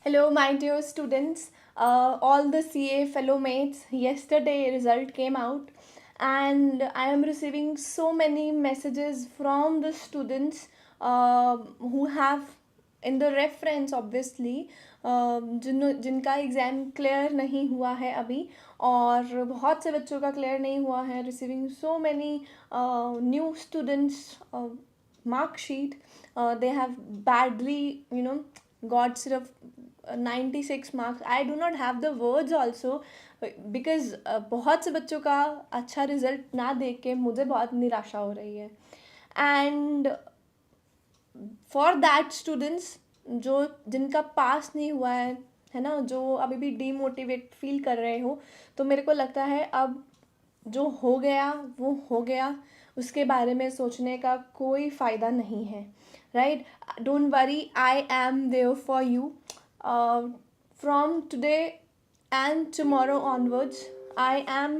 Hello, my dear students, all the CA fellow mates. Yesterday, result came out, and I am receiving so many messages from the students who have in the reference obviously जिनका exam clear नहीं हुआ है अभी और बहुत से बच्चों का क्लियर नहीं हुआ है receiving so many new students mark sheet. They have badly got सिर्फ 96 marks. I do not have the words also because बहुत से बच्चों का अच्छा रिजल्ट ना देख के मुझे बहुत निराशा हो रही है एंड फॉर दैट स्टूडेंट्स जो जिनका पास नहीं हुआ है ना, जो अभी भी डीमोटिवेट फील कर रहे हो, तो मेरे को लगता है अब जो हो गया वो हो गया, उसके बारे में सोचने का कोई फ़ायदा नहीं है. Right, don't worry, I am there for you. From today and tomorrow onwards, I am,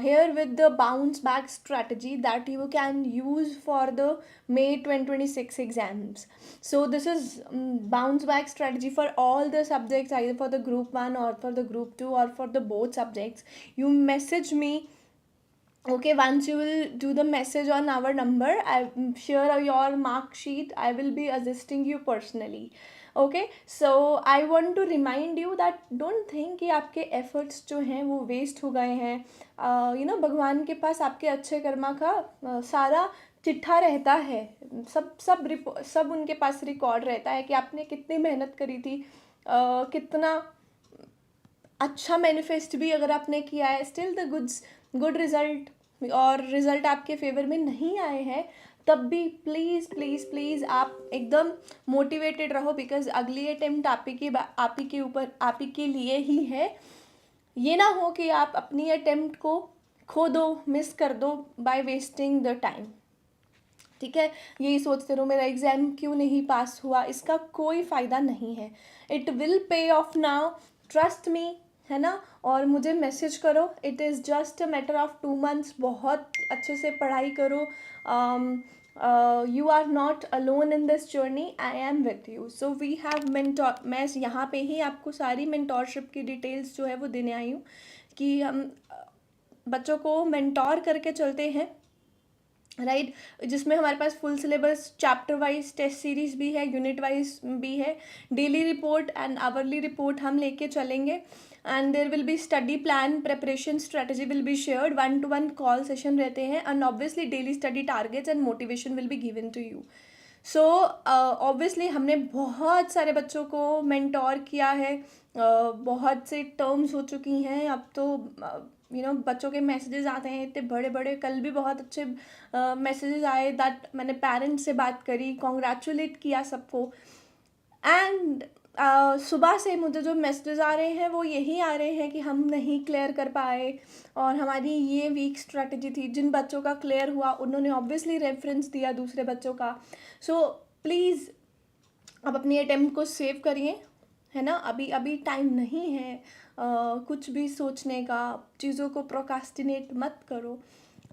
here with the bounce back strategy that you can use for the May 2026 exams. So this is bounce back strategy for all the subjects, either for the group 1 or for the group 2 or for the both subjects. You message me. Okay, once you will do the message on our number, I share your mark sheet. I will be assisting you personally. Okay, so I want to remind you that don't think कि आपके efforts जो हैं वो waste हो गए हैं. भगवान के पास आपके अच्छे कर्मा का सारा चिट्ठा रहता है. सब उनके पास रिकॉर्ड रहता है कि आपने कितनी मेहनत करी थी, कितना अच्छा मैनिफेस्ट भी अगर आपने किया है, स्टिल द गुड रिजल्ट और रिजल्ट आपके फेवर में नहीं आए हैं, तब भी प्लीज़ प्लीज़ प्लीज़ आप एकदम मोटिवेटेड रहो, बिकॉज अगली अटेम्प्ट आप ही के ऊपर, आप ही के लिए ही है. ये ना हो कि आप अपनी अटेम्प्ट को खो दो, मिस कर दो बाय वेस्टिंग द टाइम. ठीक है, यही सोचते रहो मेरा एग्ज़ाम क्यों नहीं पास हुआ, इसका कोई फ़ायदा नहीं है. It will pay off now, trust me, है ना. और मुझे मैसेज करो, it is just a matter of 2 months. बहुत अच्छे से पढ़ाई करो. You are not alone in this journey, I am with you. So we have mentor. मैं यहाँ पे ही आपको सारी मेंटोरशिप की डिटेल्स जो है वो देने आई हूँ कि हम बच्चों को मेंटोर करके चलते हैं. राइट, जिसमें हमारे पास full syllabus, chapter wise test series भी है, यूनिट वाइज भी है, daily report and hourly report हम लेके चलेंगे. And there will be study plan, preparation strategy will be shared, 1-to-1 call session रहते हैं, and obviously daily study targets and motivation will be given to you. So obviously हमने बहुत सारे बच्चों को मेंटोर किया है. बहुत से टर्म्स हो चुकी हैं अब तो. बच्चों के मैसेजेस आते हैं इतने बड़े बड़े. कल भी बहुत अच्छे मैसेजेस आए दैट मैंने पेरेंट्स से बात करी, कॉन्ग्रेचुलेट किया सबको. एंड सुबह से मुझे जो मैसेजेस आ रहे हैं वो यही आ रहे हैं कि हम नहीं क्लियर कर पाए और हमारी ये वीक स्ट्रैटेजी थी. जिन बच्चों का क्लियर हुआ उन्होंने ऑब्वियसली रेफरेंस दिया दूसरे बच्चों का. सो प्लीज़ अब अपनी अटेम्प्ट को सेव करिए, है ना. अभी अभी टाइम नहीं है कुछ भी सोचने का. चीज़ों को प्रोकास्टिनेट मत करो,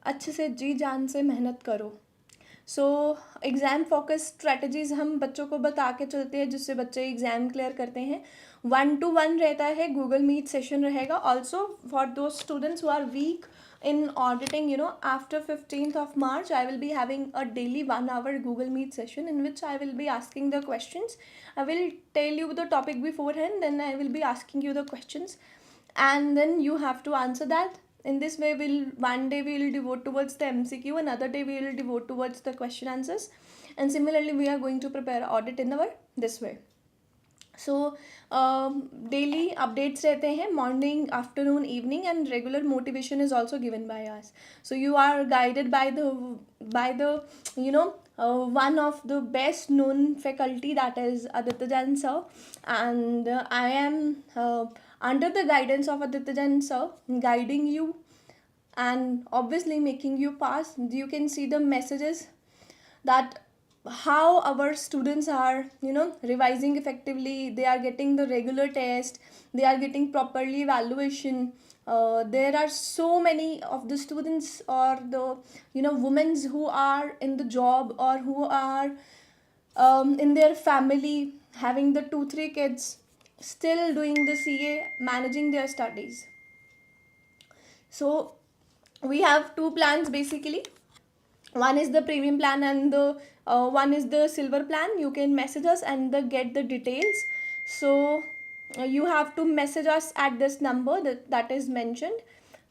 अच्छे से जी जान से मेहनत करो. सो एग्ज़ाम फोकस स्ट्रैटेजीज़ हम बच्चों को बता के चलते हैं जिससे बच्चे एग्ज़ाम क्लियर करते हैं. 1-to-1 रहता है, गूगल मीट सेशन रहेगा. ऑल्सो फॉर दो students who are weak in auditing, after 15th of March, I will be having a daily 1-hour Google Meet session in which I will be asking the questions. I will tell you the topic beforehand, then I will be asking you the questions, and then you have to answer that. In this way, one day we will devote towards the MCQ, another day we will devote towards the question answers, and similarly we are going to prepare audit in our this way. So daily updates रहते हैं, morning, afternoon, evening, and regular motivation is also given by us. So you are guided by the one of the best known faculty, that is Aditya Jain sir, and I am under the guidance of Aditya Jain sir, guiding you and obviously making you pass. You can see the messages that how our students are revising effectively. They are getting the regular test, they are getting properly evaluation. There are so many of the students or the women who are in the job or who are in their family having the 2 3 kids still doing the CA, managing their studies. So we have two plans basically. One is the premium plan, and the one is the silver plan. You can message us and get the details. So you have to message us at this number that is mentioned,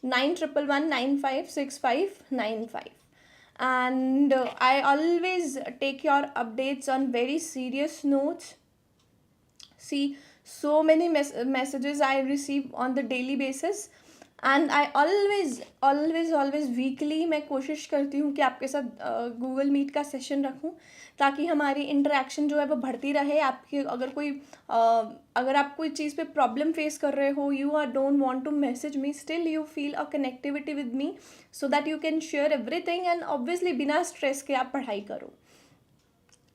9111956595. And I always take your updates on very serious notes. See, so many messages I receive on the daily basis, and I always weekly मैं कोशिश करती हूँ कि आपके साथ Google meet का session रखूँ, ताकि हमारी इंटरेक्शन जो है वो बढ़ती रहे. आपकी अगर आप कोई चीज़ पे प्रॉब्लम फेस कर रहे हो, you are don't want to message me, still you feel a connectivity with me, so that you can share everything, and obviously बिना स्ट्रेस के आप पढ़ाई करो.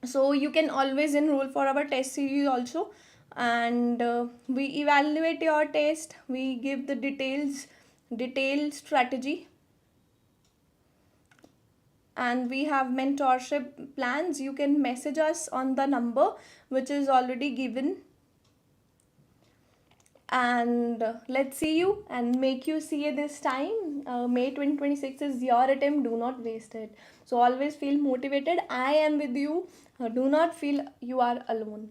So you can always enroll for our test series also, and we evaluate your test, we give the detailed strategy, and we have mentorship plans. You can message us on the number which is already given, and let's see you and make you see it this time. May 2026 is your attempt, do not waste it. So always feel motivated. I am with you. Do not feel you are alone.